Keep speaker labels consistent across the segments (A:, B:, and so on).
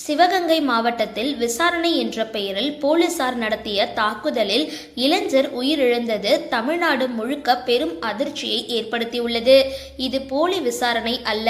A: சிவகங்கை மாவட்டத்தில் விசாரணை என்ற பெயரில் போலீசார் நடத்திய தாக்குதலில் இளைஞர் உயிரிழந்தது தமிழ்நாடு முழுக்க பெரும் அதிர்ச்சியை ஏற்படுத்தியுள்ளது. இது போலி விசாரணை அல்ல,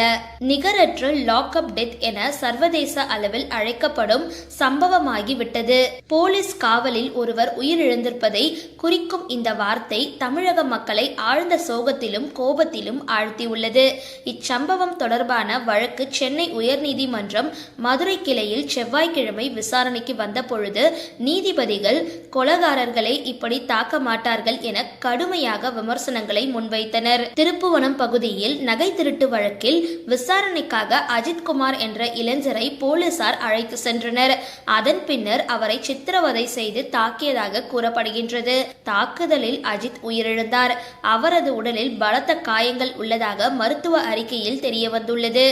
A: நிகரற்ற லாக்அப் டெத் என சர்வதேச அளவில் அழைக்கப்படும் சம்பவமாகிவிட்டது. போலீஸ் காவலில் ஒருவர் உயிரிழந்திருப்பதை குறிக்கும் இந்த வார்த்தை தமிழக மக்களை ஆழ்ந்த சோகத்திலும் கோபத்திலும் ஆழ்த்தியுள்ளது. இச்சம்பவம் தொடர்பான வழக்கு சென்னை உயர்நீதிமன்றம் மதுரை கிளையில் செவ்வாய்க்கிழமை விசாரணைக்கு வந்த பொழுது நீதிபதிகள் கொலைகாரர்களை இப்படி தாக்க மாட்டார்கள் என கடுமையாக விமர்சனங்களை முன்வைத்தனர். திருப்புவனம் பகுதியில் நகை திருட்டு வழக்கில் விசாரணைக்காக அஜித்குமார் என்ற இளைஞரை போலீசார் அழைத்து சென்றனர். அதன் பின்னர் அவரை சித்திரவதை செய்து தாக்கியதாக கூறப்படுகின்றது. தாக்குதலில் அஜித் உயிரிழந்தார். அவரது உடலில் பலத்த காயங்கள் உள்ளதாக மருத்துவ அறிக்கையில் தெரியவந்துள்ளது.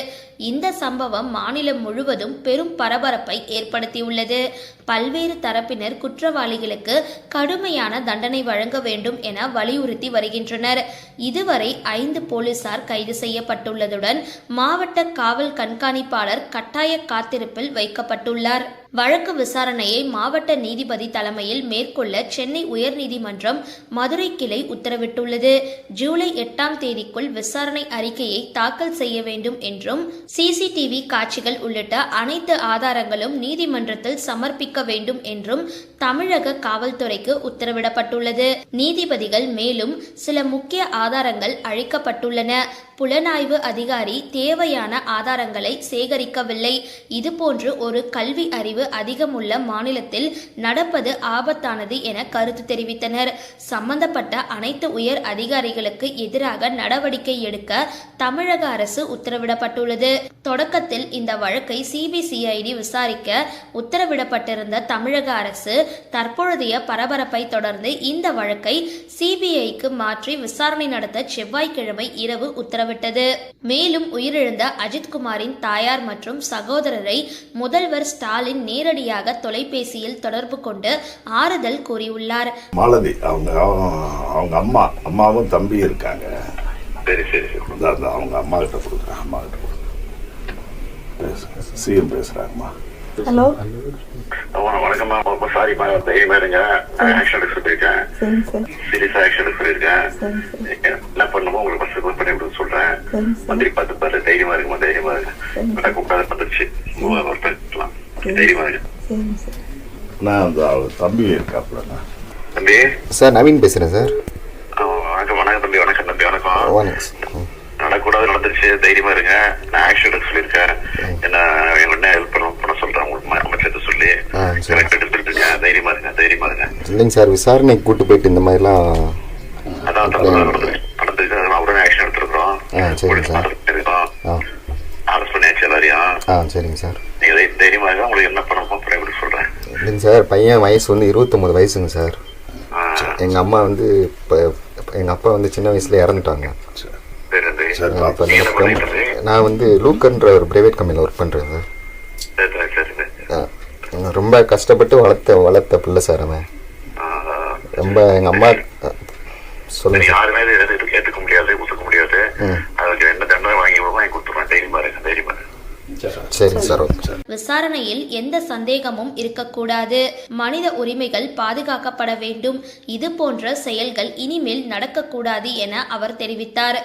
A: இந்த சம்பவம் மாநிலம் முழுவதும் பெரும் பரபரப்பை ஏற்படுத்தியுள்ளது. பல்வேறு தரப்பினர் குற்றவாளிகளுக்கு கடுமையான தண்டனை வழங்க வேண்டும் என வலியுறுத்தி வருகின்றனர். இதுவரை 5 போலீசார் கைது செய்யப்பட்டுள்ளதுடன் மாவட்ட காவல் கண்காணிப்பாளர் கட்டாய காத்திருப்பில் வைக்கப்பட்டுள்ளார். வழக்கு விசாரணையை மாவட்ட நீதிபதி தலைமையில் மேற்கொள்ள சென்னை உயர்நீதிமன்றம் மதுரை கிளை உத்தரவிட்டுள்ளது. ஜூலை 8ஆம் தேதிக்குள் விசாரணை அறிக்கையை தாக்கல் செய்ய வேண்டும் என்றும் சிசிடிவி காட்சிகள் உள்ளிட்ட அனைத்து ஆதாரங்களும் நீதிமன்றத்தில் சமர்ப்பிக்க வேண்டும் என்றும் தமிழக காவல்துறைக்கு உத்தரவிடப்பட்டுள்ளது. நீதிபதிகள் மேலும் சில முக்கிய ஆதாரங்கள் அளிக்கப்பட்டுள்ளன. புலனாய்வு அதிகாரி தேவையான ஆதாரங்களை சேகரிக்கவில்லை. இதுபோன்று ஒரு கல்வி அறிவு அதிகமுள்ள மாநிலத்தில் நடப்பது ஆபத்தானது என கருத்து தெரிவித்தனர். சம்பந்தப்பட்ட அனைத்து உயர் அதிகாரிகளுக்கு எதிராக நடவடிக்கை எடுக்க தமிழக அரசு உத்தரவிடப்பட்டுள்ளது. தொடக்கத்தில் இந்த வழக்கை சிபிசிஐடி விசாரிக்க உத்தரவிடப்பட்டிருந்த தமிழக அரசு தற்பொழுதைய பரபரப்பை தொடர்ந்து இந்த வழக்கை சிபிஐக்கு மாற்றி விசாரணை நடத்த செவ்வாய்க்கிழமை இரவு உத்தரவிட்டது. மேலும் உயிரிழந்த அஜித்குமாரின் தாயார் மற்றும் சகோதரரை முதல்வர் ஸ்டாலின் நேரடியாக தொலைபேசியில் தொடர்பு கொண்டு ஆறுதல் கூறியுள்ளார்.
B: மாலதி அவங்க அம்மாவும் தம்பி இருக்காங்க. சரி சரி அவங்க அம்மா கிட்ட கொடுக்குறேன். அம்மா கிட்ட சிஎம் பேசுறாங்கம்மா.
C: ஹலோ
D: வணக்கம்மா. சாரிம்மா, தைரியமா இருங்க. ஆக்ஷன் எடுக்க சொல்லியிருக்கேன். சீரியஸா ஆக்ஷன் எடுக்க சொல்லியிருக்கேன். என்ன பண்ணுமோ உங்களுக்கு ஃபர்ஸ்ட் பண்ணி விட சொல்றேன். மந்திரி பார்த்து பாரு. தைரியமா இருக்குமா? தைரியமா இருக்கு. கூப்பிடாத வந்துருச்சு. தைரியமா இருக்கு.
B: நான் அந்த தம்பி இருக்காப்புலண்ணா.
D: தம்பி
E: சார், நவீன் பேசுறேன் சார்.
D: வணக்கம். வணக்கம் தம்பி. வணக்கம் தம்பி. வணக்கம். நடக்கூடாது நடந்துருச்சு. தைரியமா இருங்க. நான் ஆக்ஷன் எடுக்க சொல்லியிருக்கேன். என்ன ஹெல்ப் பண்ண சொல்றேன். உங்களுக்கு அமைச்சர் சொல்லி எடுத்துருங்க. தைரியமா இருங்க. தைரியமா இருங்க.
E: இல்லைங்க சார், விசாரணைக்கு கூட்டு போயிட்டு இந்த மாதிரிலாம்
D: அதான் நடந்துருக்கு. அவருடைய ஆக்ஷன் எடுத்துருக்கோம்.
E: சரிங்க சார்.
D: அரெஸ்ட் பண்ணியாச்சு எல்லாரையும்.
E: சரிங்க சார்.
D: நீங்க தைரியமா இருங்க. உங்களுக்கு என்ன பண்ணணுமோ அப்படி சொல்றேன்.
E: இல்லைங்க சார், பையன் வயசு வந்து 29 வயசுங்க சார். எங்கள் அம்மா வந்து இப்போ எங்கள் அப்பா வந்து சின்ன வயசுல இறந்துட்டாங்க. நான் வந்து லூக்கன்ற ஒரு பிரைவேட் கம்பெனியில் ஒர்க் பண்ணுறேன் சார். ரொம்ப கஷ்டப்பட்டு வளர்த்த பிள்ளை சார் அவன். ரொம்ப எங்கள் அம்மா சொல்லுங்க.
D: யாருமே ஏற்றுக்க முடியாது, ஒத்துக்க முடியாது. அதுக்கு என்ன தண்டனை வாங்கி வாங்கி கொடுத்துருவேன். தைரியமா இருக்கு. தைரியமா இருக்கு.
E: சரி சார்.
A: விசாரணையில் எந்த சந்தேகமும் இருக்கக்கூடாது. மனித உரிமைகள் பாதுகாக்கப்பட வேண்டும். இது போன்ற செயல்கள் இனிமேல் நடக்கக்கூடாது என அவர் தெரிவித்தார்.